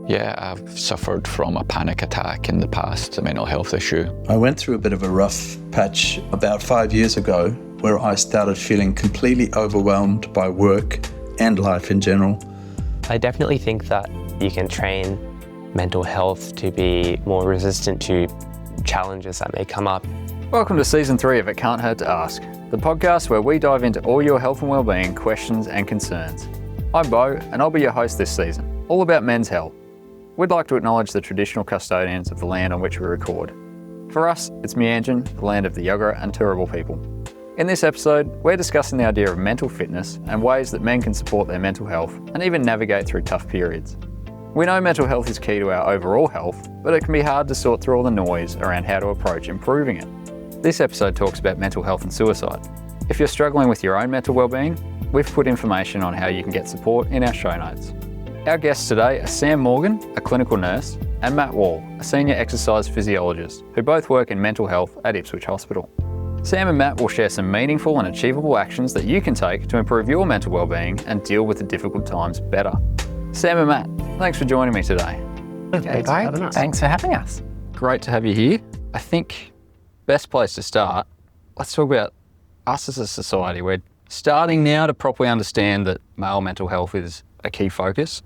Yeah, I've suffered from a panic attack in the past, a mental health issue. I went through a bit of a rough patch about 5 years ago where I started feeling completely overwhelmed by work and life in general. I definitely think that you can train mental health to be more resistant to challenges that may come up. Welcome to Season 3 of It Can't Hurt to Ask, the podcast where we dive into all your health and wellbeing questions and concerns. I'm Bo, and I'll be your host this season, all about men's health. We'd like to acknowledge the traditional custodians of the land on which we record. For us, it's Meanjin, the land of the Yagara and Turrbal people. In this episode, we're discussing the idea of mental fitness and ways that men can support their mental health and even navigate through tough periods. We know mental health is key to our overall health, but it can be hard to sort through all the noise around how to approach improving it. This episode talks about mental health and suicide. If you're struggling with your own mental wellbeing, we've put information on how you can get support in our show notes. Our guests today are Sam Morgan, a clinical nurse, and Matt Wall, a senior exercise physiologist, who both work in mental health at Ipswich Hospital. Sam and Matt will share some meaningful and achievable actions that you can take to improve your mental wellbeing and deal with the difficult times better. Sam and Matt, thanks for joining me today. Thanks for having us. Great to have you here. I think best place to start, let's talk about us as a society. We're starting now to properly understand that male mental health is a key focus,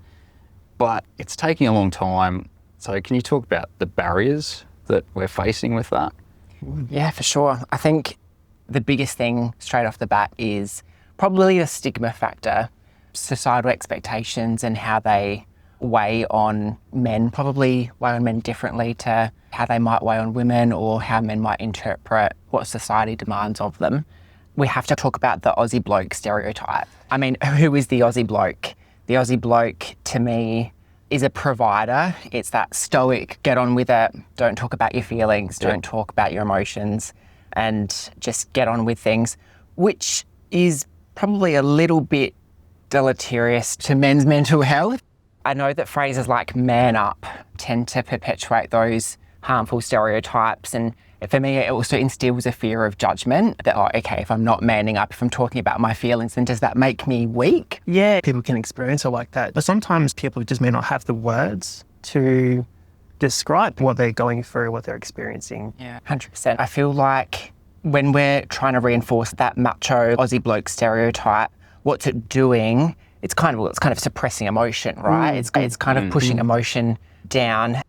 but it's taking a long time. So can you talk about the barriers that we're facing with that? Yeah, for sure. I think the biggest thing straight off the bat is probably the stigma factor, societal expectations and how they weigh on men, probably weigh on men differently to how they might weigh on women or how men might interpret what society demands of them. We have to talk about the Aussie bloke stereotype. I mean, who is the Aussie bloke? The Aussie bloke, to me, is a provider. It's that stoic, get on with it, don't talk about your feelings, don't talk about your emotions, and just get on with things, which is probably a little bit deleterious to men's mental health. I know that phrases like man up tend to perpetuate those harmful stereotypes, and for me, it also instills a fear of judgment that, oh, okay, if I'm not manning up, if I'm talking about my feelings, then does that make me weak? Yeah, people can experience it like that. But sometimes people just may not have the words to describe what they're going through, what they're experiencing. Yeah, 100%. I feel like when we're trying to reinforce that macho Aussie bloke stereotype, what's it doing? It's kind of suppressing emotion, right? It's kind of pushing emotion down.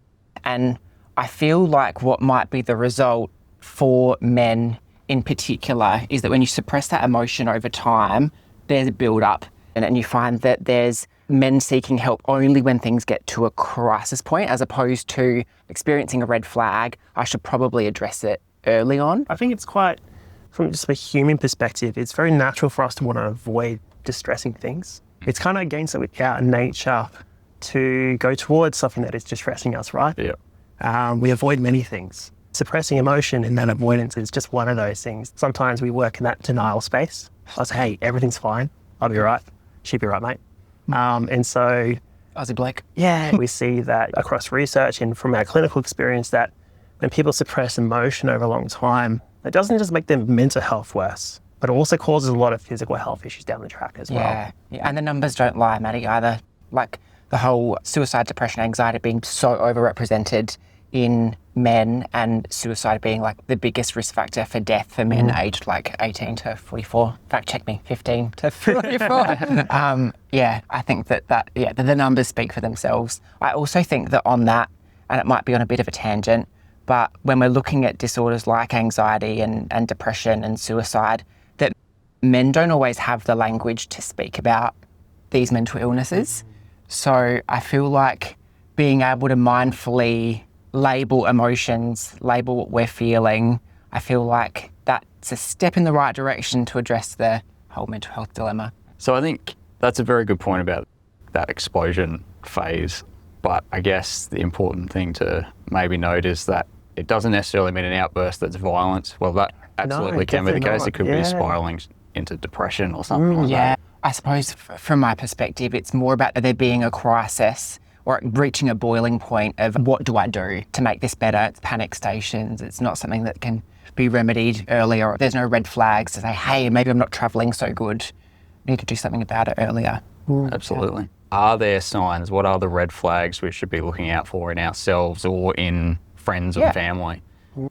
And I feel like what might be the result for men in particular is that when you suppress that emotion over time, there's a build-up and you find that there's men seeking help only when things get to a crisis point, as opposed to experiencing a red flag. I should probably address it early on. I think it's quite, from just a human perspective, it's very natural for us to want to avoid distressing things. It's kind of against our nature to go towards something that is distressing us, right? Yeah. We avoid many things. Suppressing emotion and that avoidance is just one of those things. Sometimes we work in that denial space. I say, hey, everything's fine. I'll be right. She'll be right, mate. And so... Aussie bloke. Yeah. We see that across research and from our clinical experience that when people suppress emotion over a long time, it doesn't just make their mental health worse, but it also causes a lot of physical health issues down the track as well. Yeah. And the numbers don't lie, Maddie, either. Like the whole suicide, depression, anxiety being so overrepresented in men, and suicide being like the biggest risk factor for death for men aged like 18 to 44. Fact check me, 15 to 44. Yeah, I think the numbers speak for themselves. I also think that on that, and it might be on a bit of a tangent, but when we're looking at disorders like anxiety and depression and suicide, that men don't always have the language to speak about these mental illnesses. So I feel like being able to mindfully label emotions, label what we're feeling, I feel like that's a step in the right direction to address the whole mental health dilemma. So I think that's a very good point about that explosion phase. But I guess the important thing to maybe note is that it doesn't necessarily mean an outburst that's violent. Well, that absolutely can be the case. It could be spiraling into depression or something like that. I suppose from my perspective, it's more about there being a crisis or reaching a boiling point of what do I do to make this better? It's panic stations. It's not something that can be remedied earlier. There's no red flags to say, hey, maybe I'm not travelling so good. I need to do something about it earlier. Absolutely. are there signs? What are the red flags we should be looking out for in ourselves or in friends and family?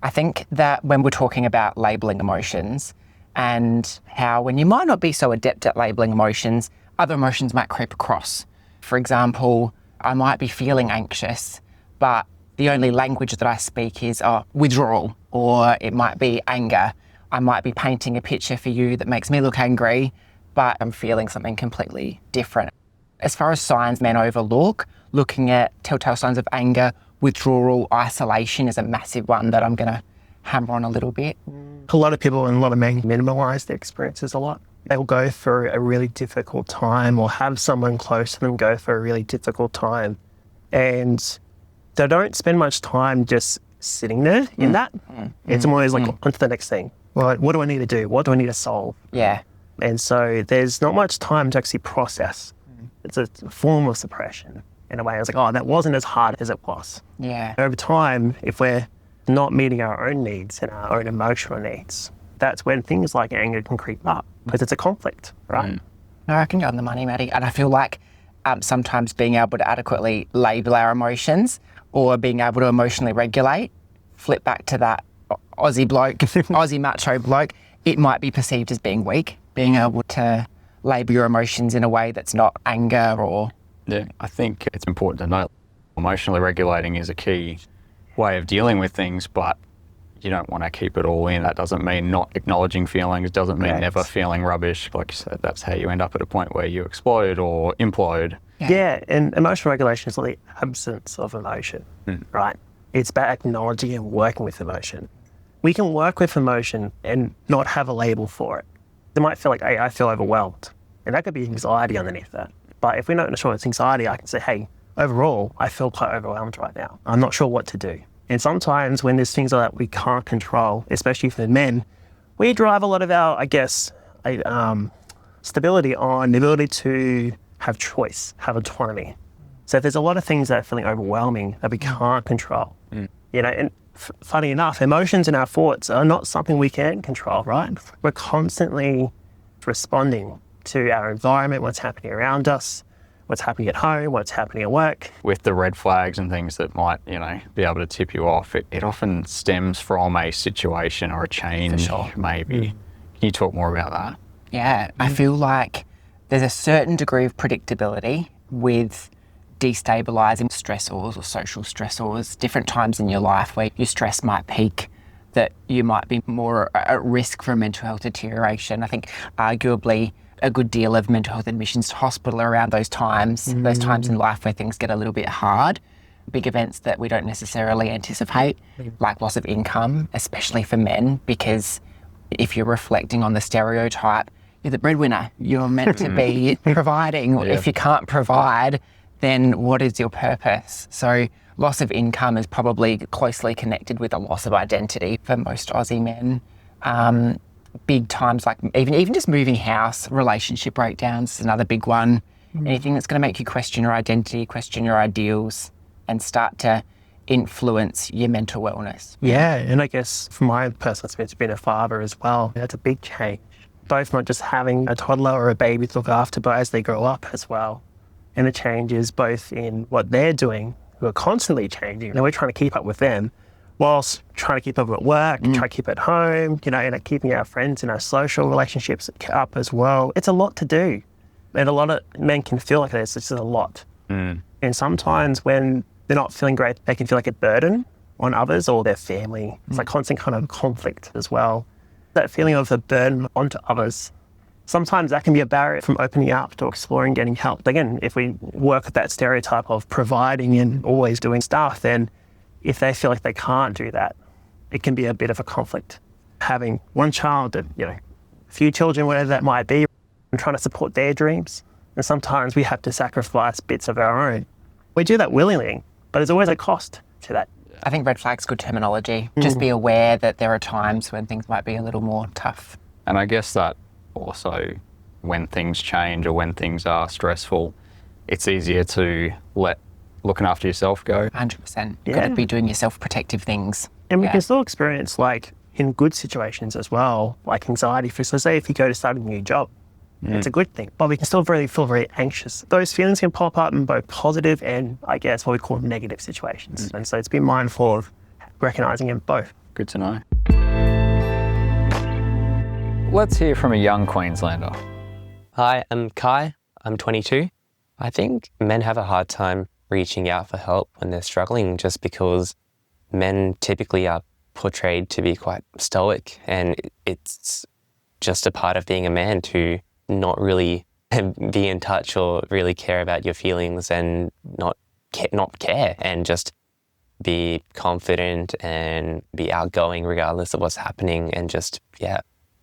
I think that when we're talking about labelling emotions and how when you might not be so adept at labelling emotions, other emotions might creep across. For example, I might be feeling anxious, but the only language that I speak is withdrawal, or it might be anger. I might be painting a picture for you that makes me look angry, but I'm feeling something completely different. As far as signs men overlook, looking at telltale signs of anger, withdrawal, isolation is a massive one that I'm going to hammer on a little bit. A lot of people and a lot of men minimalise their experiences a lot. They'll go through a really difficult time or have someone close to them go through a really difficult time, and they don't spend much time just sitting there in that. It's always like on to the next thing. Well, what do I need to do? What do I need to solve? Yeah. And so there's not much time to actually process. It's a form of suppression in a way. I was like, oh, that wasn't as hard as it was. Yeah. Over time, if we're not meeting our own needs and our own emotional needs, that's when things like anger can creep up because it's a conflict, right? No, I can go on the money, Maddie. And I feel like sometimes being able to adequately label our emotions or being able to emotionally regulate, flip back to that Aussie bloke, Aussie macho bloke, it might be perceived as being weak, being able to label your emotions in a way that's not anger or... Yeah, I think it's important to note emotionally regulating is a key way of dealing with things, but you don't want to keep it all in. That doesn't mean not acknowledging feelings, doesn't mean never feeling rubbish. Like you said, that's how you end up at a point where you explode or implode. Yeah, and emotional regulation is like the absence of emotion, right? It's about acknowledging and working with emotion. We can work with emotion and not have a label for it. They might feel like, hey, I feel overwhelmed. And that could be anxiety underneath that. But if we're not sure it's anxiety, I can say, hey, overall, I feel quite overwhelmed right now. I'm not sure what to do. And sometimes when there's things like that we can't control, especially for men, we drive a lot of our, stability on the ability to have choice, have autonomy. So if there's a lot of things that are feeling overwhelming that we can't control, and funny enough, emotions and our thoughts are not something we can control, right? We're constantly responding to our environment, what's happening around us, what's happening at home, what's happening at work. With the red flags and things that might, be able to tip you off, it often stems from a situation or a change, maybe. Can you talk more about that? Yeah, I feel like there's a certain degree of predictability with destabilising stressors or social stressors, different times in your life where your stress might peak, that you might be more at risk for mental health deterioration. I think arguably a good deal of mental health admissions to hospital around those times in life where things get a little bit hard, big events that we don't necessarily anticipate, like loss of income, especially for men, because if you're reflecting on the stereotype, you're the breadwinner, you're meant to be providing. If you can't provide, then what is your purpose? So loss of income is probably closely connected with a loss of identity for most Aussie men. Big times like even just moving house, relationship breakdowns is another big one. Anything that's going to make you question your identity, question your ideals, and start to influence your mental wellness. Yeah, and I guess from my personal experience being a father as well, that's a big change. Both not just having a toddler or a baby to look after, but as they grow up as well. And the changes both in what they're doing, who are constantly changing, and we're trying to keep up with them, whilst trying to keep up at work, try to keep at home, and keeping our friends and our social relationships up as well. It's a lot to do. And a lot of men can feel like this. It's just a lot. And sometimes when they're not feeling great, they can feel like a burden on others or their family. It's like constant kind of conflict as well. That feeling of a burden onto others, sometimes that can be a barrier from opening up to exploring getting help. Again, if we work with that stereotype of providing and always doing stuff, then if they feel like they can't do that, it can be a bit of a conflict. Having one child, a few children, whatever that might be, and trying to support their dreams. And sometimes we have to sacrifice bits of our own. We do that willingly, but there's always a cost to that. I think red flag's good terminology. Just be aware that there are times when things might be a little more tough. And I guess that also when things change or when things are stressful, it's easier to let looking after yourself go. 100%. You've got to be doing your self-protective things. And we can still experience, in good situations as well, like anxiety. So say if you go to start a new job, It's a good thing, but we can still really feel very anxious. Those feelings can pop up in both positive and, I guess, what we call negative situations. And so it's be mindful of recognizing in both. Good to know. Let's hear from a young Queenslander. Hi, I'm Kai. I'm 22. I think men have a hard time reaching out for help when they're struggling just because men typically are portrayed to be quite stoic, and it's just a part of being a man to not really be in touch or really care about your feelings and not care and just be confident and be outgoing regardless of what's happening and just,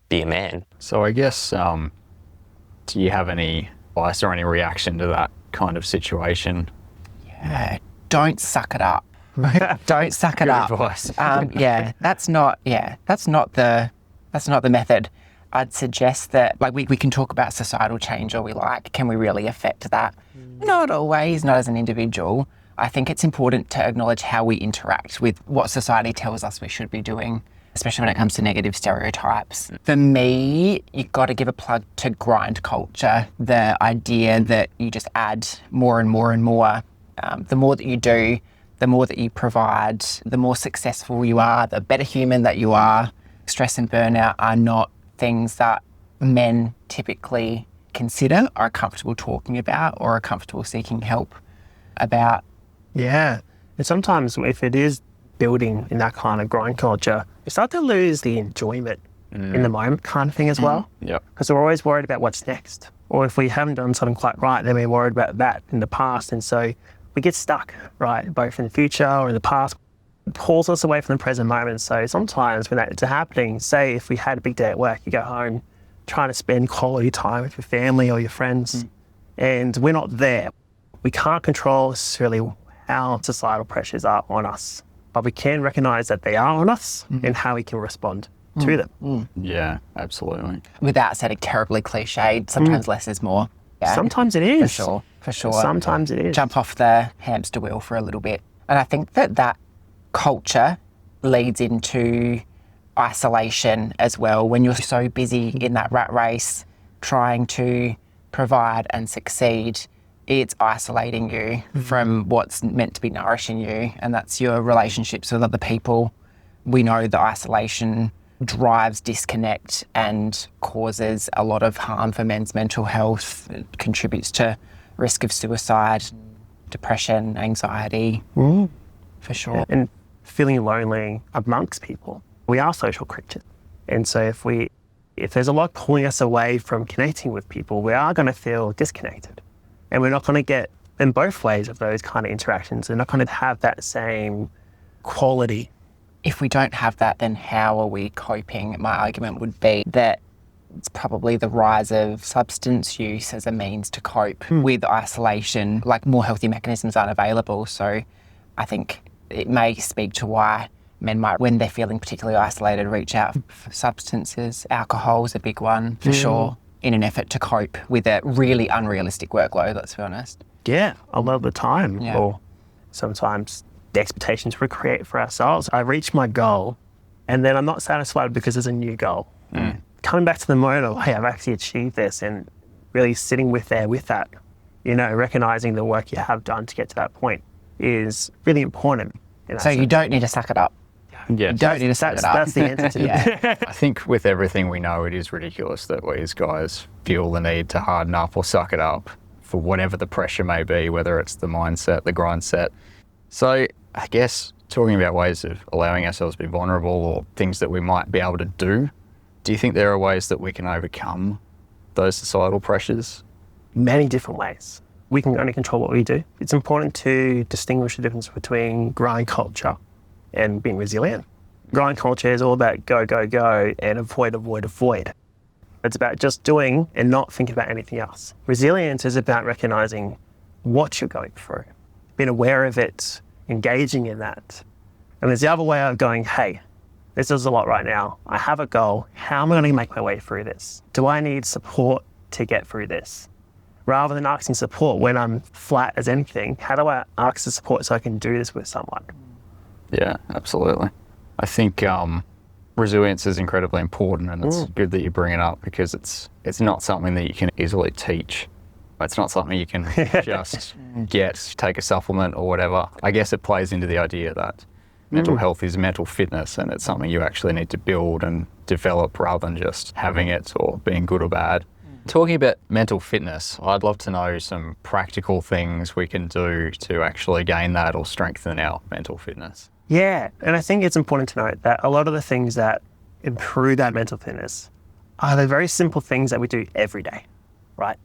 be a man. So I guess, do you have any advice or any reaction to that kind of situation? Yeah, don't suck it up. Don't suck it up. Advice. That's not the method. I'd suggest that, like, we can talk about societal change all we like. Can we really affect that? Not always, not as an individual. I think it's important to acknowledge how we interact with what society tells us we should be doing, especially when it comes to negative stereotypes. For me, you've got to give a plug to grind culture, the idea that you just add more and more and more. The more that you do, the more that you provide, the more successful you are, the better human that you are. Stress and burnout are not things that men typically consider, are comfortable talking about, or are comfortable seeking help about. Yeah. And sometimes if it is building in that kind of grind culture, you start to lose the enjoyment in the moment kind of thing as well. Yep. Because we're always worried about what's next. Or if we haven't done something quite right, then we're worried about that in the past. And so we get stuck, right? Both in the future or in the past. It pulls us away from the present moment. So sometimes when that's happening, say if we had a big day at work, you go home trying to spend quality time with your family or your friends, and we're not there. We can't control necessarily how societal pressures are on us, but we can recognize that they are on us and how we can respond to them. Yeah, absolutely. Without sounding terribly cliched, sometimes less is more. Yeah, Sometimes it is. For sure. Sometimes it is. Jump off the hamster wheel for a little bit. And I think that culture leads into isolation as well. When you're so busy in that rat race trying to provide and succeed, it's isolating you from what's meant to be nourishing you, and that's your relationships with other people. We know that isolation drives disconnect and causes a lot of harm for men's mental health. It contributes to risk of suicide, depression, anxiety, for sure. And feeling lonely amongst people. We are social creatures. And so if there's a lot pulling us away from connecting with people, we are going to feel disconnected. And we're not going to get in both ways of those kind of interactions. They're not going to have that same quality. If we don't have that, then how are we coping? My argument would be that it's probably the rise of substance use as a means to cope with isolation. Like, more healthy mechanisms aren't available. So I think it may speak to why men might, when they're feeling particularly isolated, reach out for substances. Alcohol is a big one, for sure, in an effort to cope with a really unrealistic workload, let's be honest. Yeah, a lot of the time. Yeah. Or sometimes the expectations we create for ourselves. I reach my goal and then I'm not satisfied because there's a new goal. Coming back to the moment of, hey, I've actually achieved this, and really sitting with that, recognizing the work you have done to get to that point is really important. So you don't need to suck it up. Yeah. You don't need to suck it up. That's the answer to Yeah. I think with everything we know, it is ridiculous that we as guys feel the need to harden up or suck it up for whatever the pressure may be, whether it's the mindset, the grind set. So I guess talking about ways of allowing ourselves to be vulnerable or things that we might be able to do you think there are ways that we can overcome those societal pressures? Many different ways. We can only control what we do. It's important to distinguish the difference between grind culture and being resilient. Grind culture is all about go, go, go and avoid, avoid, avoid. It's about just doing and not thinking about anything else. Resilience is about recognizing what you're going through, being aware of it, engaging in that. And there's the other way of going, hey, this is a lot right now. I have a goal. How am I going to make my way through this? Do I need support to get through this? Rather than asking support when I'm flat as anything, how do I ask for support so I can do this with someone? Yeah, absolutely. I think resilience is incredibly important, and it's good that you bring it up because it's not something that you can easily teach. It's not something you can just take a supplement or whatever. I guess it plays into the idea that mental health is mental fitness, and it's something you actually need to build and develop rather than just having it or being good or bad. Talking about mental fitness, I'd love to know some practical things we can do to actually gain that or strengthen our mental fitness. Yeah, and I think it's important to note that a lot of the things that improve that mental fitness are the very simple things that we do every day, right?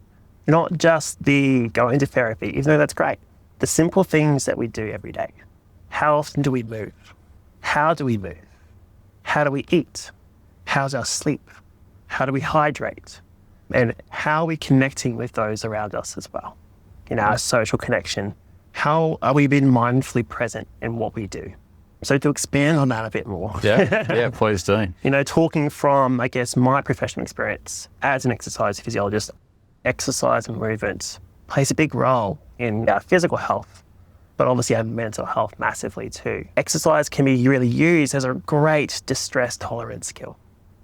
Not just the going to therapy, even though that's great. The simple things that we do every day. How often do we move? How do we move? How do we eat? How's our sleep? How do we hydrate? And how are we connecting with those around us as well? In our social connection, how are we being mindfully present in what we do? So to expand on that a bit more. Yeah, please do. Talking from, I guess, my professional experience as an exercise physiologist, exercise and movement plays a big role in our physical health, but obviously our mental health massively too. Exercise can be really used as a great distress tolerance skill.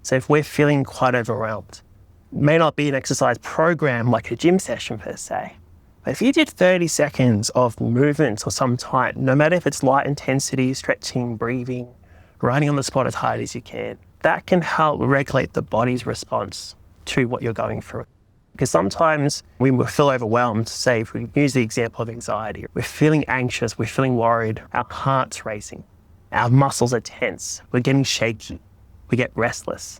So if we're feeling quite overwhelmed, it may not be an exercise program like a gym session per se, but if you did 30 seconds of movement or some type, no matter if it's light intensity, stretching, breathing, running on the spot as hard as you can, that can help regulate the body's response to what you're going through. Because sometimes we will feel overwhelmed, say if we use the example of anxiety, we're feeling anxious, we're feeling worried, our heart's racing, our muscles are tense, we're getting shaky, we get restless,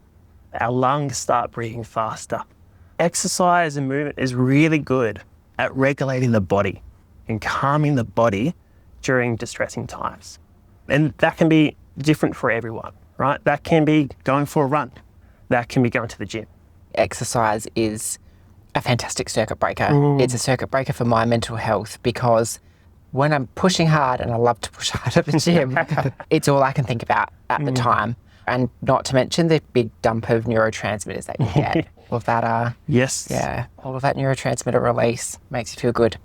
our lungs start breathing faster. Exercise and movement is really good at regulating the body and calming the body during distressing times. And that can be different for everyone, right? That can be going for a run. That can be going to the gym. Exercise is a fantastic circuit breaker. It's a circuit breaker for my mental health because when I'm pushing hard, and I love to push hard at the gym, it's all I can think about at the time. And not to mention the big dump of neurotransmitters that you get. All of that, Yes. yeah, all of that neurotransmitter release makes you feel good.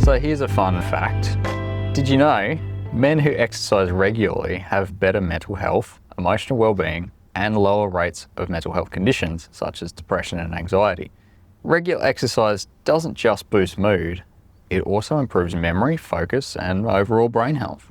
So here's a fun fact. Did you know men who exercise regularly have better mental health, emotional well-being, and lower rates of mental health conditions such as depression and anxiety? Regular exercise doesn't just boost mood, it also improves memory, focus, and overall brain health.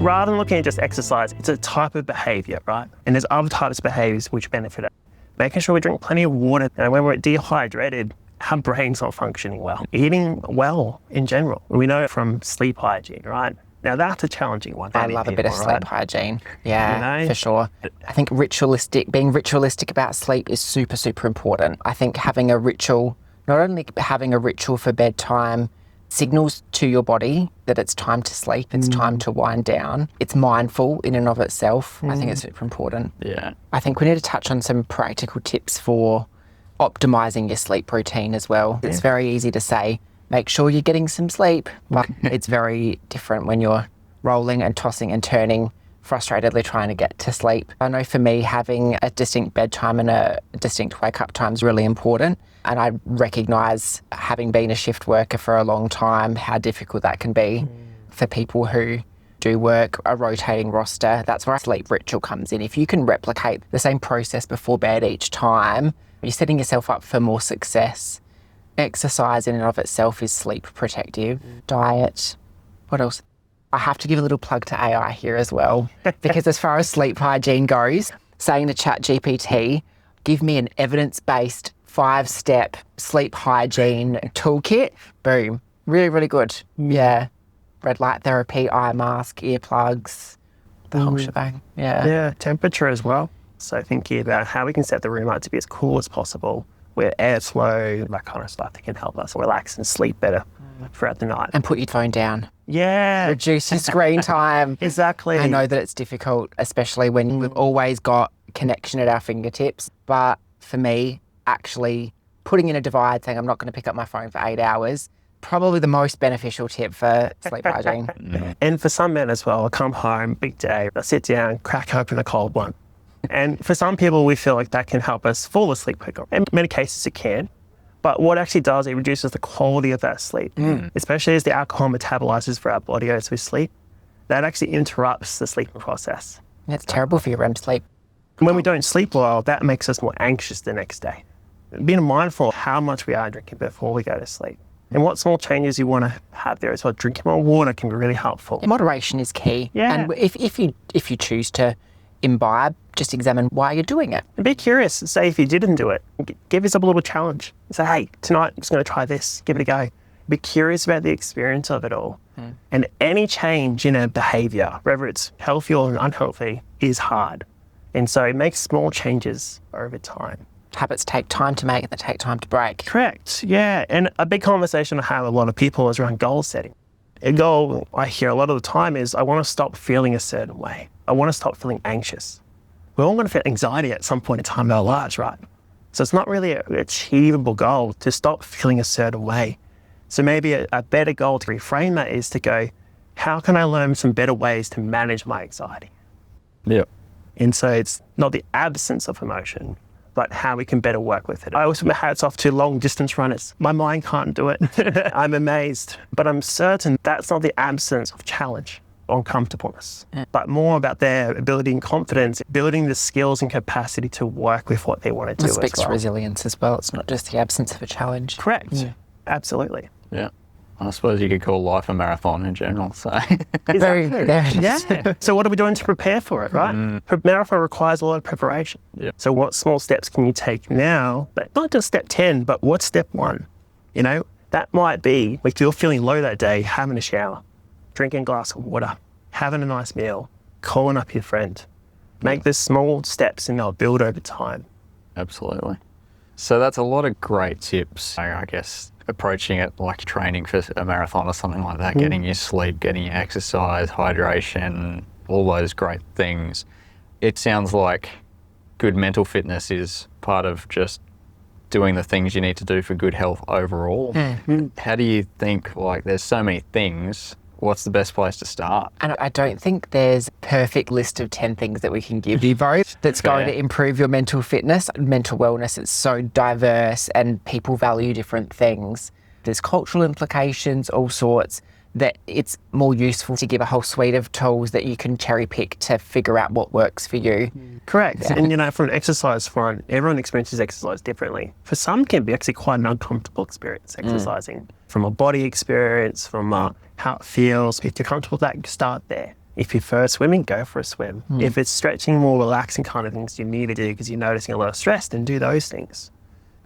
Rather than looking at just exercise, it's a type of behavior, right? And there's other types of behaviors which benefit it. Making sure we drink plenty of water. And when we're dehydrated, our brain's not functioning well. Eating well in general. We know it from sleep hygiene, right? Now that's a challenging one. I love a bit of sleep hygiene. Yeah, for sure. I think being ritualistic about sleep is super, super important. I think having a ritual, not only having a ritual for bedtime, signals to your body that it's time to sleep, it's time to wind down. It's mindful in and of itself. I think it's super important. Yeah. I think we need to touch on some practical tips for optimizing your sleep routine as well. It's very easy to say, make sure you're getting some sleep, but it's very different when you're rolling and tossing and turning, frustratedly trying to get to sleep. I know for me, having a distinct bedtime and a distinct wake-up time is really important. And I recognise, having been a shift worker for a long time, how difficult that can be for people who do work a rotating roster. That's where a sleep ritual comes in. If you can replicate the same process before bed each time, you're setting yourself up for more success. Exercise in and of itself is sleep protective. Diet. What else? I have to give a little plug to AI here as well, because as far as sleep hygiene goes, saying to ChatGPT, give me an evidence-based 5-step sleep hygiene toolkit. Boom. Really, really good. Yeah. Red light therapy, eye mask, earplugs, the whole shebang. Yeah. Yeah, temperature as well. So thinking about how we can set the room up to be as cool as possible, where airflow, that kind of stuff that can help us relax and sleep better throughout the night. And put your phone down. Yeah. Reduce your screen time. Exactly. I know that it's difficult, especially when we've always got connection at our fingertips. But for me, actually putting in a divide saying I'm not going to pick up my phone for 8 hours, probably the most beneficial tip for sleep hygiene. And for some men as well, I come home, big day, I sit down, crack open a cold one. And for some people, we feel like that can help us fall asleep quicker. In many cases, it can. But what it actually does, it reduces the quality of that sleep, especially as the alcohol metabolizes for our body as we sleep. That actually interrupts the sleeping process. That's terrible for your REM sleep. And when we don't sleep well, that makes us more anxious the next day. Being mindful of how much we are drinking before we go to sleep. And what small changes you want to have there as well. Drinking more water can be really helpful. Moderation is key. Yeah. And if you choose to imbibe, just examine why you're doing it. And be curious. Say if you didn't do it, give yourself a little challenge. Say, hey, tonight I'm just going to try this. Give it a go. Be curious about the experience of it all. And any change in a behaviour, whether it's healthy or unhealthy, is hard. And so make small changes over time. Habits take time to make and they take time to break. Correct, yeah. And a big conversation I have with a lot of people is around goal setting. A goal I hear a lot of the time is, I want to stop feeling a certain way. I want to stop feeling anxious. We're all going to feel anxiety at some point in time in our lives, right? So it's not really an achievable goal to stop feeling a certain way. So maybe a better goal to reframe that is to go, how can I learn some better ways to manage my anxiety? Yeah. And so it's not the absence of emotion, but how we can better work with it. I always put my hats off to long distance runners. My mind can't do it. I'm amazed, but I'm certain that's not the absence of challenge or uncomfortableness, but more about their ability and confidence, building the skills and capacity to work with what they want to do It as speaks well. to resilience as well. It's not just the absence of a challenge. Correct, absolutely. Yeah. I suppose you could call life a marathon in general, so. Very, there it is. Yeah. So what are we doing to prepare for it, right? Marathon requires a lot of preparation. Yeah. So what small steps can you take now? But not just step 10, but what's step 1? You know, that might be, if you're feeling low that day, having a shower, drinking a glass of water, having a nice meal, calling up your friend. Make the small steps and they'll build over time. Absolutely. So that's a lot of great tips, I guess. Approaching it like training for a marathon or something like that, getting your sleep, getting your exercise, hydration, all those great things. It sounds like good mental fitness is part of just doing the things you need to do for good health overall. How do you think, like, there's so many things, what's the best place to start? And I don't think there's a perfect list of 10 things that we can give you both that's going to improve your mental fitness. Mental wellness, it's so diverse and people value different things. There's cultural implications, all sorts, that it's more useful to give a whole suite of tools that you can cherry pick to figure out what works for you. Correct. Yeah. And, you know, from an exercise front, everyone experiences exercise differently. For some, it can be actually quite an uncomfortable experience, exercising. From a body experience, from how it feels. If you're comfortable with that, start there. If you prefer swimming, go for a swim. If it's stretching, more relaxing kind of things you need to do because you're noticing a lot of stress, then do those things.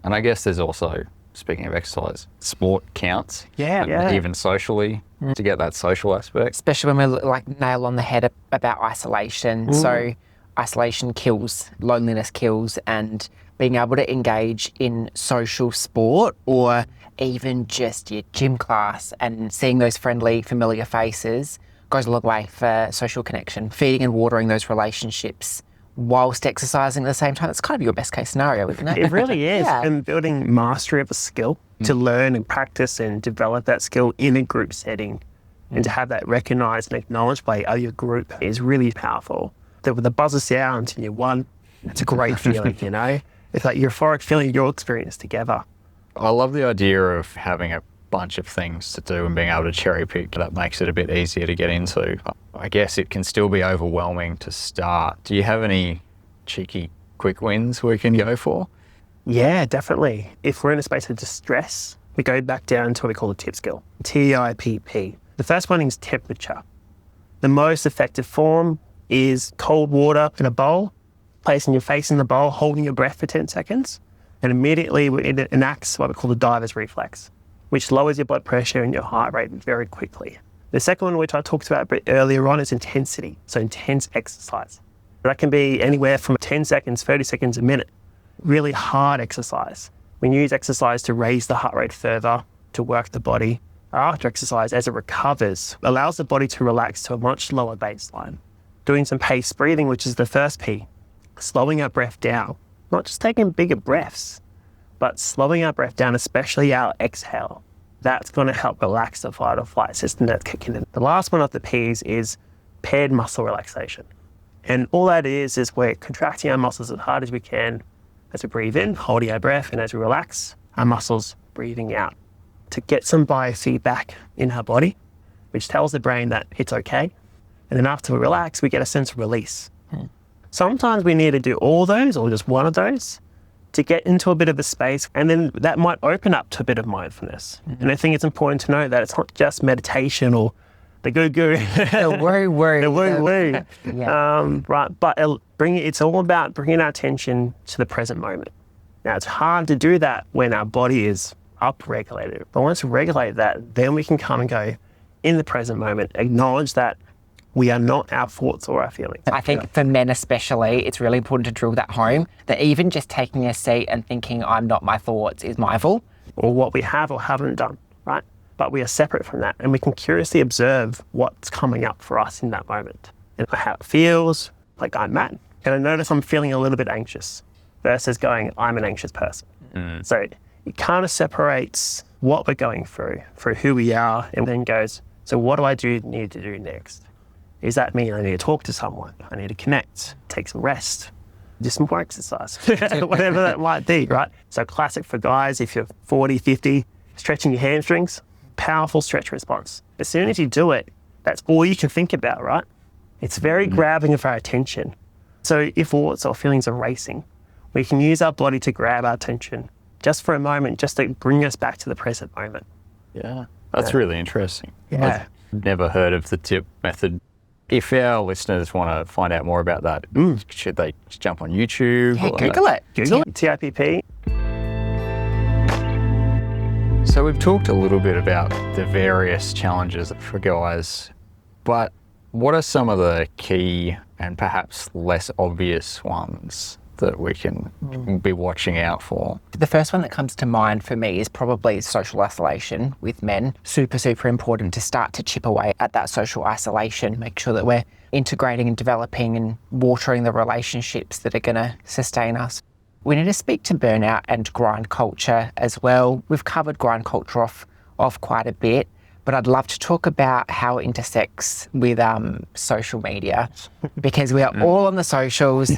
And I guess there's also, speaking of exercise, sport counts. Yeah. Even socially, to get that social aspect. Especially when we're like nail on the head about isolation. So isolation kills, loneliness kills, and being able to engage in social sport or even just your gym class and seeing those friendly, familiar faces goes a long way for social connection. Feeding and watering those relationships whilst exercising at the same time, it's kind of your best case scenario, isn't it? It really is. Yeah. And building mastery of a skill to learn and practice and develop that skill in a group setting and to have that recognised and acknowledged by your group is really powerful. With the buzzer sound in year 1, it's a great feeling, you know? It's like euphoric feeling your experience together. I love the idea of having a bunch of things to do and being able to cherry pick. That makes it a bit easier to get into. I guess it can still be overwhelming to start. Do you have any cheeky quick wins we can go for? Yeah, definitely. If we're in a space of distress, we go back down to what we call the TIP skill, TIPP. The first one is temperature. The most effective form is cold water in a bowl, placing your face in the bowl, holding your breath for 10 seconds, and immediately it enacts what we call the diver's reflex, which lowers your blood pressure and your heart rate very quickly. The second one, which I talked about a bit earlier on, is intensity, so intense exercise. That can be anywhere from 10 seconds, 30 seconds, a minute. Really hard exercise. We use exercise to raise the heart rate further, to work the body. After exercise, as it recovers, allows the body to relax to a much lower baseline. Doing some paced breathing, which is the first P, slowing our breath down. Not just taking bigger breaths, but slowing our breath down, especially our exhale. That's going to help relax the fight or flight system that's kicking in. The last one of the P's is paired muscle relaxation. And all that is we're contracting our muscles as hard as we can as we breathe in, holding our breath, and as we relax, our muscles breathing out to get some biofeedback in our body, which tells the brain that it's okay. And then after we relax, we get a sense of release. Sometimes we need to do all those or just one of those to get into a bit of a space, and then that might open up to a bit of mindfulness. And I think it's important to know that it's not just meditation or the goo-goo. The woo-woo. The woo-woo. Yeah. Right, but it's all about bringing our attention to the present moment. Now, it's hard to do that when our body is upregulated. But once we regulate that, then we can come and go in the present moment, acknowledge that we are not our thoughts or our feelings. I think for men especially, it's really important to drill that home, that even just taking a seat and thinking I'm not my thoughts is mindful. Or what we have or haven't done, right? But we are separate from that, and we can curiously observe what's coming up for us in that moment and how it feels. Like I'm Matt, and I notice I'm feeling a little bit anxious versus going, I'm an anxious person. So it kind of separates what we're going through who we are, and then goes, so what do I need to do next? Does that mean I need to talk to someone? I need to connect, take some rest, do some more exercise, whatever that might be, right? So classic for guys, if you're 40, 50, stretching your hamstrings, powerful stretch response. As soon as you do it, that's all you can think about, right? It's very grabbing of our attention. So if thoughts or feelings are racing, we can use our body to grab our attention just for a moment, just to bring us back to the present moment. Yeah, that's really interesting. Yeah. I've never heard of the TIP method. If our listeners want to find out more about that, should they jump on YouTube? Yeah, Google it. Google it, TIPP. So we've talked a little bit about the various challenges for guys, but what are some of the key and perhaps less obvious ones that we can be watching out for? The first one that comes to mind for me is probably social isolation with men. Super, super important to start to chip away at that social isolation, make sure that we're integrating and developing and watering the relationships that are going to sustain us. We need to speak to burnout and grind culture as well. We've covered grind culture off quite a bit, but I'd love to talk about how it intersects with social media, because we are all on the socials.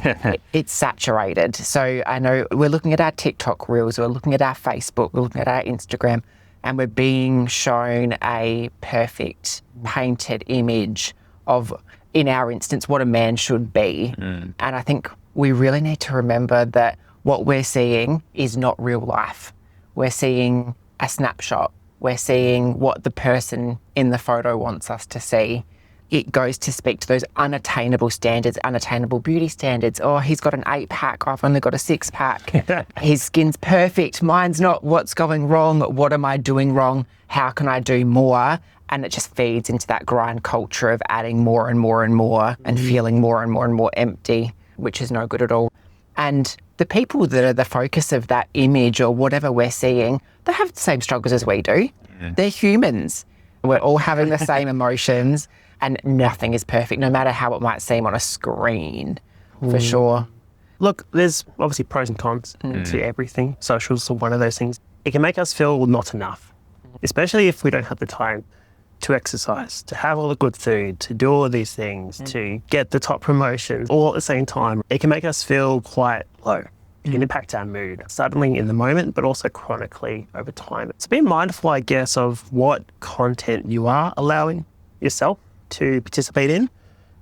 It's saturated. So I know we're looking at our TikTok reels, we're looking at our Facebook, we're looking at our Instagram, and we're being shown a perfect painted image of, in our instance, what a man should be. And I think we really need to remember that what we're seeing is not real life. We're seeing a snapshot. We're seeing what the person in the photo wants us to see. It goes to speak to those unattainable standards, unattainable beauty standards. Oh, he's got an 8-pack, I've only got a 6-pack. His skin's perfect, mine's not. What's going wrong? What am I doing wrong? How can I do more? And it just feeds into that grind culture of adding more and more and more and feeling more and more empty, which is no good at all. And the people that are the focus of that image or whatever we're seeing, they have the same struggles as we do. They're humans. We're all having the same emotions, and nothing is perfect, no matter how it might seem on a screen, for sure. Look, there's obviously pros and cons to everything. Socials are one of those things. It can make us feel not enough, especially if we don't have the time to exercise, to have all the good food, to do all these things, to get the top promotions, all at the same time. It can make us feel quite low. It can impact our mood, suddenly in the moment, but also chronically over time. So be mindful, I guess, of what content you are allowing yourself to participate in,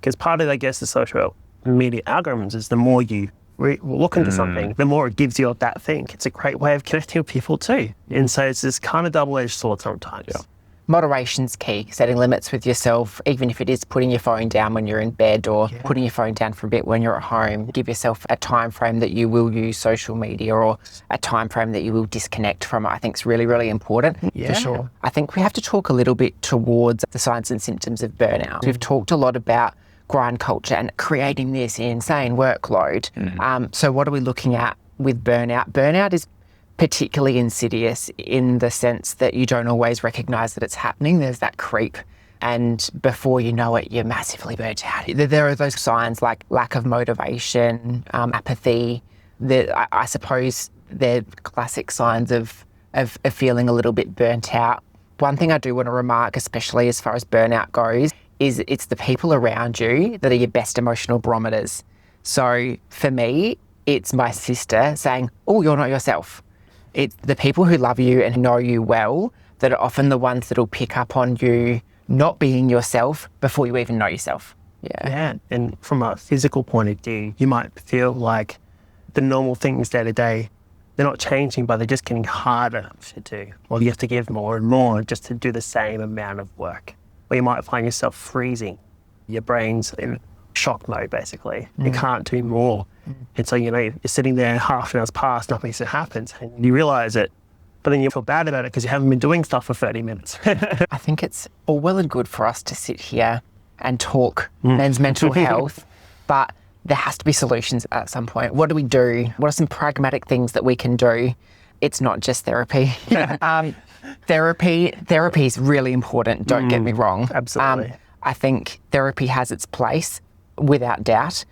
because part of, I guess, the social media algorithms is the more you look into something, the more it gives you of that thing. It's a great way of connecting with people too. And so it's this kind of double-edged sword sometimes. Yeah. Moderation's key, setting limits with yourself, even if it is putting your phone down when you're in bed or putting your phone down for a bit when you're at home. Give yourself a time frame that you will use social media or a time frame that you will disconnect from it. I think is really, really important. Yeah. For sure. I think we have to talk a little bit towards the signs and symptoms of burnout. We've talked a lot about grind culture and creating this insane workload. So what are we looking at with burnout? Burnout is particularly insidious in the sense that you don't always recognise that it's happening. There's that creep, and before you know it, you're massively burnt out. There are those signs like lack of motivation, apathy. I suppose they're classic signs of feeling a little bit burnt out. One thing I do want to remark, especially as far as burnout goes, is it's the people around you that are your best emotional barometers. So for me, it's my sister saying, "Oh, you're not yourself." It's the people who love you and know you well that are often the ones that'll pick up on you not being yourself before you even know yourself. Yeah, and from a physical point of view, you might feel like the normal things day to day, they're not changing, but they're just getting harder to do. Or you have to give more and more just to do the same amount of work. Or you might find yourself freezing. Your brain's in shock mode, basically. You can't do more. And so, you're sitting there, half an hour's passed, nothing happens, and you realise it, but then you feel bad about it because you haven't been doing stuff for 30 minutes. I think it's all well and good for us to sit here and talk men's mental health, but there has to be solutions at some point. What do we do? What are some pragmatic things that we can do? It's not just therapy. Therapy is really important, don't get me wrong. Absolutely. I think therapy has its place, without doubt,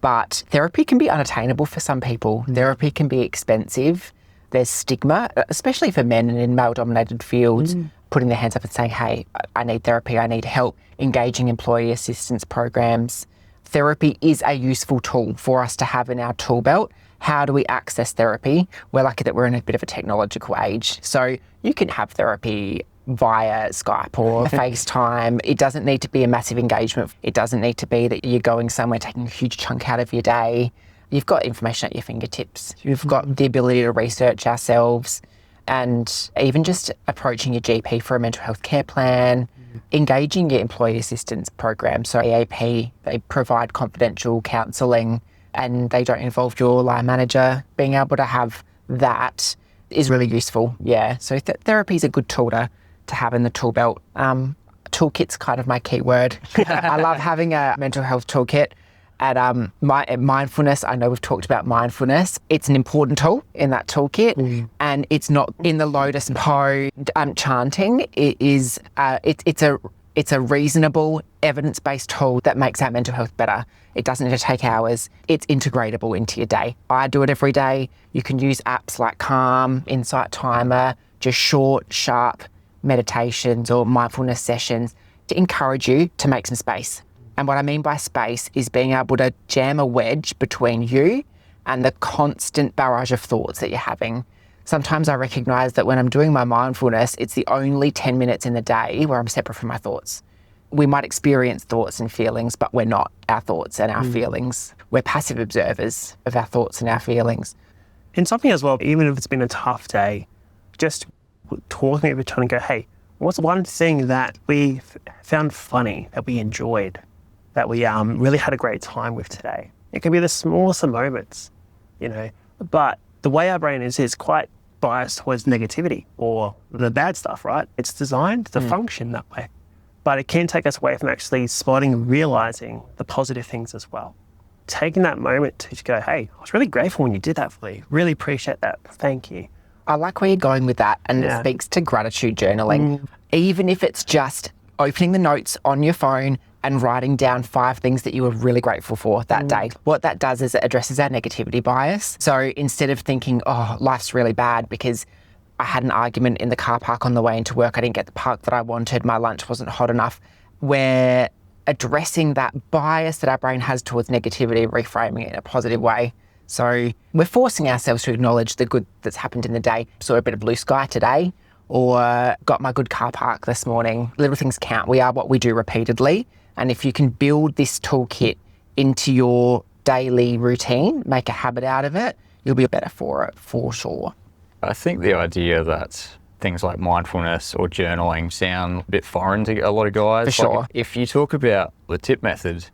but therapy can be unattainable for some people. Therapy can be expensive. There's stigma, especially for men and in male-dominated fields, putting their hands up and saying, hey, I need therapy, I need help, engaging employee assistance programs. Therapy is a useful tool for us to have in our tool belt. How do we access therapy? We're lucky that we're in a bit of a technological age. So you can have therapy via Skype or FaceTime. It doesn't need to be a massive engagement. It doesn't need to be that you're going somewhere, taking a huge chunk out of your day. You've got information at your fingertips. You've got the ability to research ourselves, and even just approaching your GP for a mental health care plan, engaging your employee assistance program. So EAP, they provide confidential counselling and they don't involve your line manager. Being able to have that is really useful. Yeah, so therapy is a good tool to have in the tool belt. Toolkit's kind of my key word. I love having a mental health toolkit. At mindfulness, I know we've talked about mindfulness. It's an important tool in that toolkit, and it's not in the Lotus Po chanting. It is. It's a reasonable, evidence-based tool that makes our mental health better. It doesn't need to take hours. It's integratable into your day. I do it every day. You can use apps like Calm, Insight Timer, just short, sharp meditations or mindfulness sessions to encourage you to make some space. And what I mean by space is being able to jam a wedge between you and the constant barrage of thoughts that you're having. Sometimes I recognise that when I'm doing my mindfulness, it's the only 10 minutes in the day where I'm separate from my thoughts. We might experience thoughts and feelings, but we're not our thoughts and our feelings. We're passive observers of our thoughts and our feelings. And something as well, even if it's been a tough day, just talking about trying to go, hey, what's one thing that we found funny, that we enjoyed, that we really had a great time with today? It can be the smallest of moments, but the way our brain is quite biased towards negativity or the bad stuff, right? It's designed to function that way, but it can take us away from actually spotting and realizing the positive things as well. Taking that moment to go, hey, I was really grateful when you did that for me. Really appreciate that. Thank you. I like where you're going with that, and it speaks to gratitude journaling. Even if it's just opening the notes on your phone and writing down 5 things that you were really grateful for that day. What that does is it addresses our negativity bias. So instead of thinking, oh, life's really bad because I had an argument in the car park on the way into work, I didn't get the park that I wanted, my lunch wasn't hot enough, we're addressing that bias that our brain has towards negativity, reframing it in a positive way. So we're forcing ourselves to acknowledge the good that's happened in the day. Saw a bit of blue sky today, or got my good car park this morning. Little things count. We are what we do repeatedly. And if you can build this toolkit into your daily routine, make a habit out of it, you'll be better for it, for sure. I think the idea that things like mindfulness or journaling sound a bit foreign to a lot of guys. For sure. If you talk about the TIP method,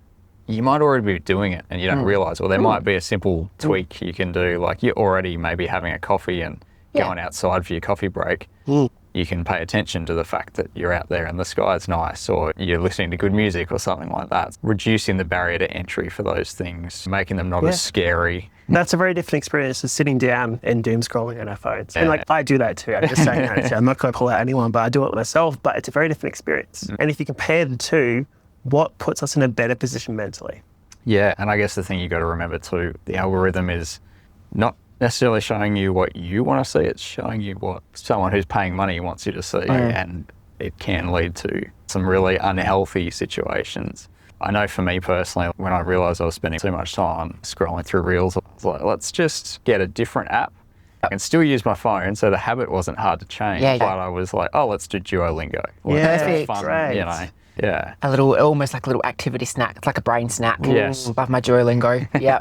you might already be doing it and you don't realise, or there might be a simple tweak you can do, like you're already maybe having a coffee and going outside for your coffee break. You can pay attention to the fact that you're out there and the sky's nice, or you're listening to good music or something like that. Reducing the barrier to entry for those things, making them not as scary. That's a very different experience than sitting down and doom scrolling on our phones. And I do that too. I'm just saying that. I'm not going to pull out anyone, but I do it myself, but it's a very different experience. And if you compare the two, what puts us in a better position mentally? Yeah, and I guess the thing you got to remember too, the algorithm is not necessarily showing you what you want to see, it's showing you what someone who's paying money wants you to see, and it can lead to some really unhealthy situations. I know for me personally, when I realised I was spending too much time scrolling through Reels, I was like, let's just get a different app I can still use my phone, so the habit wasn't hard to change. Yeah, but I was like, oh, let's do Duolingo. Like, Yeah, that's fun, great. you know. Yeah. A little, almost like a little activity snack. It's like a brain snack. Yes. Love my Duolingo. Yeah,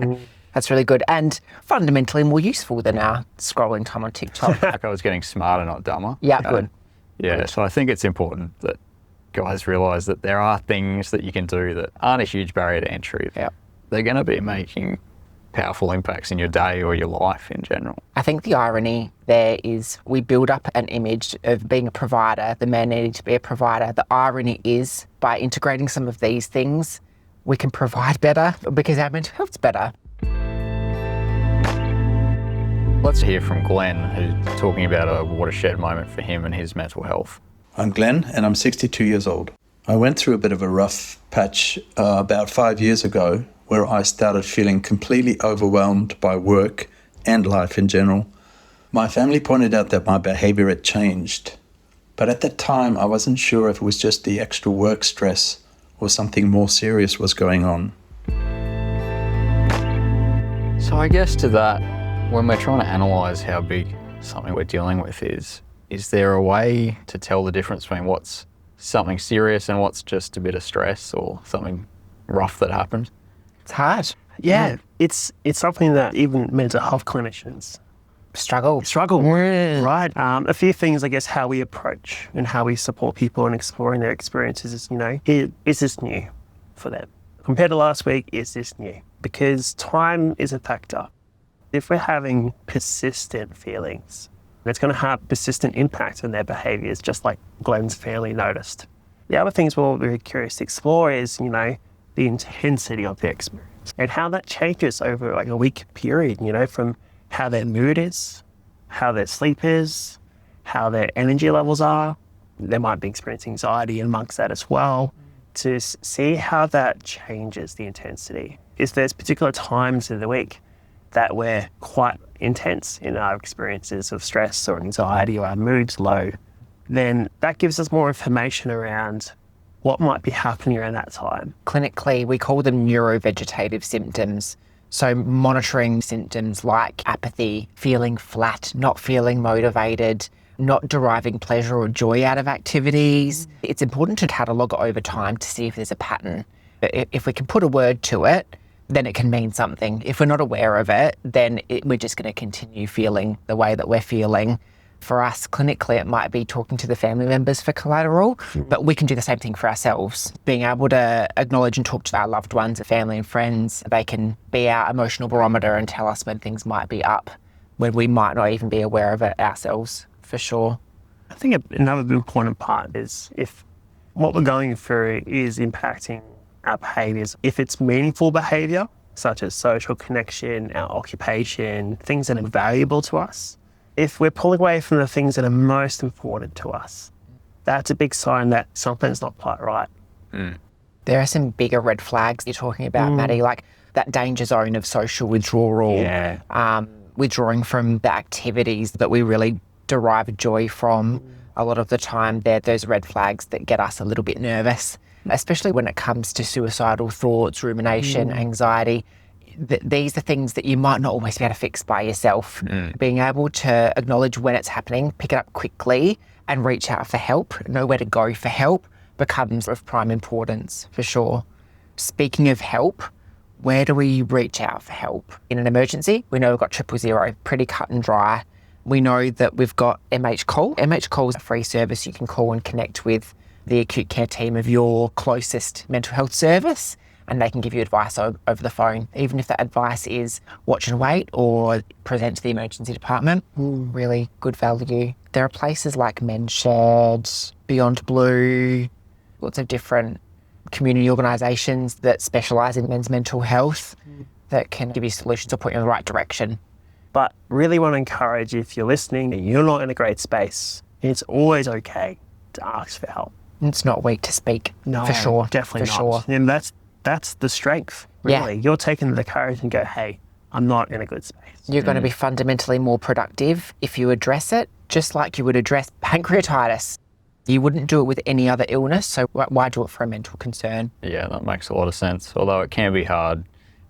that's really good. And fundamentally more useful than our scrolling time on TikTok. Like I was getting smarter, not dumber. Yeah, good. Yeah, so I think it's important that guys realise that there are things that you can do that aren't a huge barrier to entry. Yeah. They're going to be making powerful impacts in your day or your life in general. I think the irony there is we build up an image of being a provider, the man needing to be a provider. The irony is by integrating some of these things, we can provide better because our mental health's better. Let's hear from Glenn, who's talking about a watershed moment for him and his mental health. I'm Glenn and I'm 62 years old. I went through a bit of a rough patch about 5 years ago where I started feeling completely overwhelmed by work and life in general. My family pointed out that my behaviour had changed, but at that time I wasn't sure if it was just the extra work stress or something more serious was going on. So I guess to that, when we're trying to analyse how big something we're dealing with is there a way to tell the difference between what's something serious and what's just a bit of stress or something rough that happened? It's hard. Yeah, it's something that even mental health clinicians Struggle. right? A few things, I guess, how we approach and how we support people in exploring their experiences is, is this new for them? Compared to last week, is this new? Because time is a factor. If we're having persistent feelings, it's going to have persistent impact on their behaviours, just like Glenn's family noticed. The other things we're very curious to explore is, the intensity of the experience and how that changes over like a week period, from how their mood is, how their sleep is, how their energy levels are. They might be experiencing anxiety amongst that as well, to see how that changes the intensity. If there's particular times in the week that we're quite intense in our experiences of stress or anxiety or our mood's low, then that gives us more information around what might be happening around that time. Clinically, we call them neurovegetative symptoms. So monitoring symptoms like apathy, feeling flat, not feeling motivated, not deriving pleasure or joy out of activities. It's important to catalogue it over time to see if there's a pattern. If we can put a word to it, then it can mean something. If we're not aware of it, then we're just going to continue feeling the way that we're feeling. For us, clinically, it might be talking to the family members for collateral, but we can do the same thing for ourselves. Being able to acknowledge and talk to our loved ones, our family and friends, they can be our emotional barometer and tell us when things might be up, when we might not even be aware of it ourselves, for sure. I think another important part is if what we're going through is impacting our behaviours, if it's meaningful behaviour, such as social connection, our occupation, things that are valuable to us, if we're pulling away from the things that are most important to us, that's a big sign that something's not quite right. There are some bigger red flags you're talking about, Maddie, like that danger zone of social withdrawal, withdrawing from the activities that we really derive joy from. A lot of the time, they're those red flags that get us a little bit nervous, especially when it comes to suicidal thoughts, rumination, anxiety. These are things that you might not always be able to fix by yourself. Being able to acknowledge when it's happening, pick it up quickly and reach out for help, know where to go for help, becomes of prime importance for sure. Speaking of help, where do we reach out for help? In an emergency, we know we've got 000, pretty cut and dry. We know that we've got MHCall. MHCall is a free service you can call and connect with the acute care team of your closest mental health service, and they can give you advice over the phone, even if that advice is watch and wait or present to the emergency department. Really good value. There are places like MHAIS, Beyond Blue, lots of different community organisations that specialise in men's mental health that can give you solutions or point you in the right direction. But really want to encourage, if you're listening and you're not in a great space, it's always okay to ask for help. It's not weak to speak, No, for sure. definitely for not. Sure. And that's the strength, really. You're taking the courage and go, hey, I'm not in a good space. You're going to be fundamentally more productive if you address it, just like you would address pancreatitis. You wouldn't do it with any other illness, so why do it for a mental concern? Yeah, that makes a lot of sense. Although it can be hard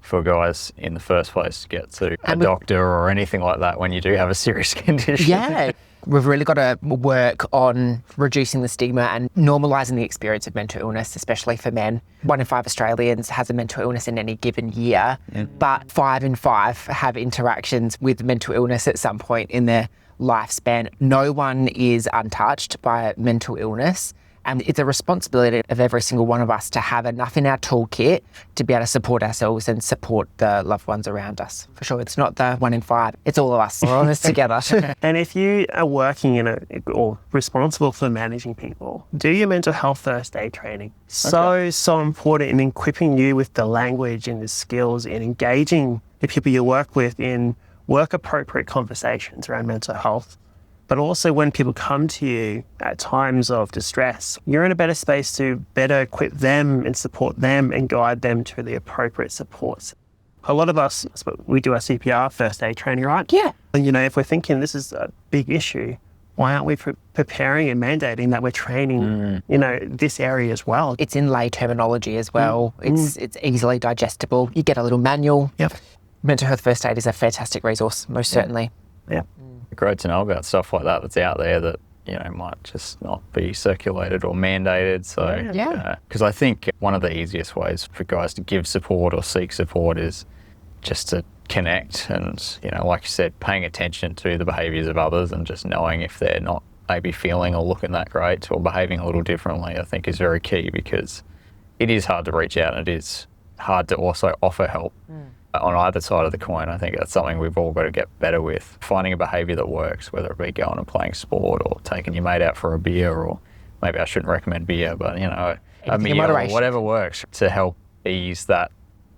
for guys in the first place to get to a doctor or anything like that when you do have a serious condition. Yeah. We've really got to work on reducing the stigma and normalising the experience of mental illness, especially for men. 1 in 5 Australians has a mental illness in any given year, but 5 in 5 have interactions with mental illness at some point in their lifespan. No one is untouched by mental illness. And it's a responsibility of every single one of us to have enough in our toolkit to be able to support ourselves and support the loved ones around us. For sure, it's not the 1 in 5, it's all of us. We're on this together. And if you are working or responsible for managing people, do your mental health first aid training. So important in equipping you with the language and the skills in engaging the people you work with in work-appropriate conversations around mental health. But also when people come to you at times of distress, you're in a better space to better equip them and support them and guide them to the appropriate supports. A lot of us, we do our CPR first aid training, right? Yeah. And, if we're thinking this is a big issue, why aren't we preparing and mandating that we're training, this area as well? It's in lay terminology as well. It's easily digestible. You get a little manual. Yep. Mental health first aid is a fantastic resource, most certainly. Yeah. Great to know about stuff like that that's out there that, might just not be circulated or mandated. So, because I think one of the easiest ways for guys to give support or seek support is just to connect and, like you said, paying attention to the behaviours of others and just knowing if they're not maybe feeling or looking that great or behaving a little differently, I think is very key, because it is hard to reach out and it is hard to also offer help. On either side of the coin. I think that's something we've all got to get better with. Finding a behaviour that works, whether it be going and playing sport or taking your mate out for a beer, or maybe I shouldn't recommend beer, but a meal or whatever works to help ease that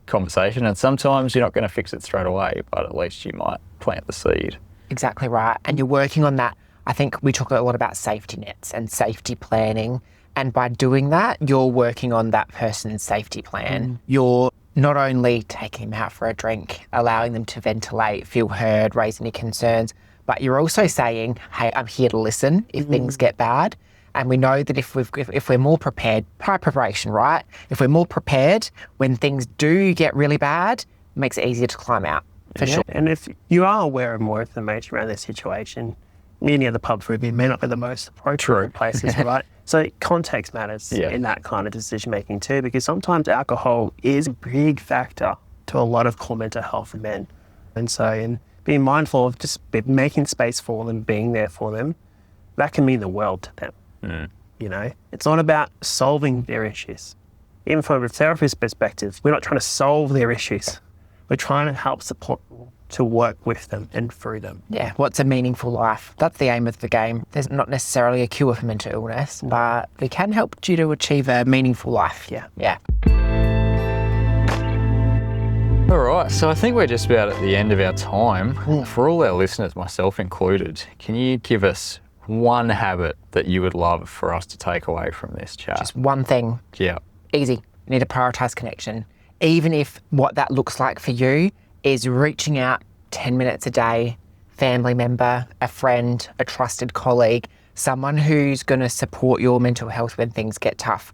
conversation. And sometimes you're not going to fix it straight away, but at least you might plant the seed. Exactly right. And you're working on that. I think we talk a lot about safety nets and safety planning. And by doing that, you're working on that person's safety plan. You're not only taking them out for a drink, allowing them to ventilate, feel heard, raise any concerns, but you're also saying, hey, I'm here to listen if things get bad. And we know that if we're more prepared, prior preparation, right? If we're more prepared when things do get really bad, it makes it easier to climb out, for sure. And if you are aware of more information around this situation, many of the pubs we've been may not be the most appropriate places, right? So context matters in that kind of decision making too, because sometimes alcohol is a big factor to a lot of core mental health in men. And so in being mindful of just making space for them, being there for them, that can mean the world to them. It's not about solving their issues. Even from a therapist's perspective, we're not trying to solve their issues. We're trying to help support them, to work with them and through them. Yeah, what's a meaningful life? That's the aim of the game. There's not necessarily a cure for mental illness, but we can help you to achieve a meaningful life. Yeah. All right, so I think we're just about at the end of our time. For all our listeners, myself included, can you give us one habit that you would love for us to take away from this chat? Just one thing. Yeah. Easy. You need to prioritise connection. Even if what that looks like for you is reaching out 10 minutes a day, family member, a friend, a trusted colleague, someone who's going to support your mental health when things get tough.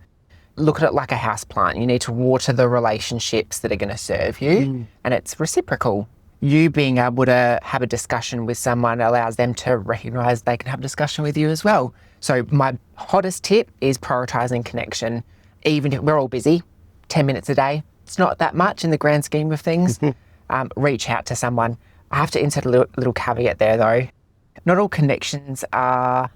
Look at it like a house plant. You need to water the relationships that are going to serve you, and it's reciprocal. You being able to have a discussion with someone allows them to recognise they can have a discussion with you as well. So my hottest tip is prioritising connection. Even if we're all busy, 10 minutes a day, it's not that much in the grand scheme of things. Reach out to someone. I have to insert a little caveat there though. Not all connections are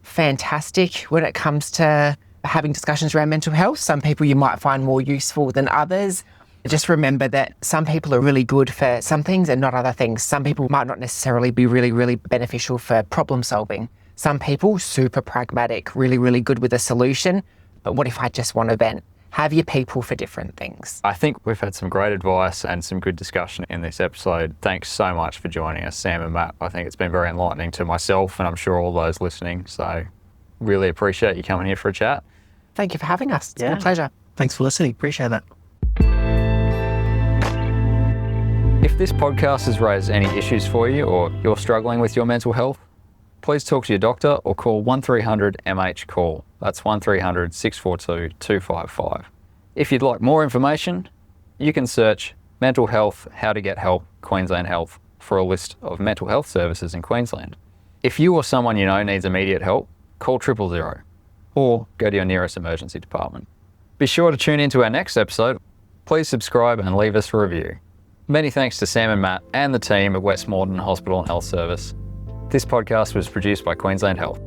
fantastic when it comes to having discussions around mental health. Some people you might find more useful than others. Just remember that some people are really good for some things and not other things. Some people might not necessarily be really, really beneficial for problem solving. Some people, super pragmatic, really, really good with a solution. But what if I just want to vent? Have your people for different things. I think we've had some great advice and some good discussion in this episode. Thanks so much for joining us, Sam and Matt. I think it's been very enlightening to myself and I'm sure all those listening. So really appreciate you coming here for a chat. Thank you for having us. It's been a pleasure. Thanks for listening. Appreciate that. If this podcast has raised any issues for you or you're struggling with your mental health, please talk to your doctor or call 1300 MH-CALL. That's 1300 642 255. If you'd like more information, you can search Mental health, how to get help, Queensland Health, for a list of mental health services in Queensland. If you or someone you know needs immediate help, call 000 or go to your nearest emergency department. Be sure to tune into our next episode. Please subscribe and leave us a review. Many thanks to Sam and Matt and the team at Westmoreland Hospital and Health Service. This podcast was produced by Queensland Health.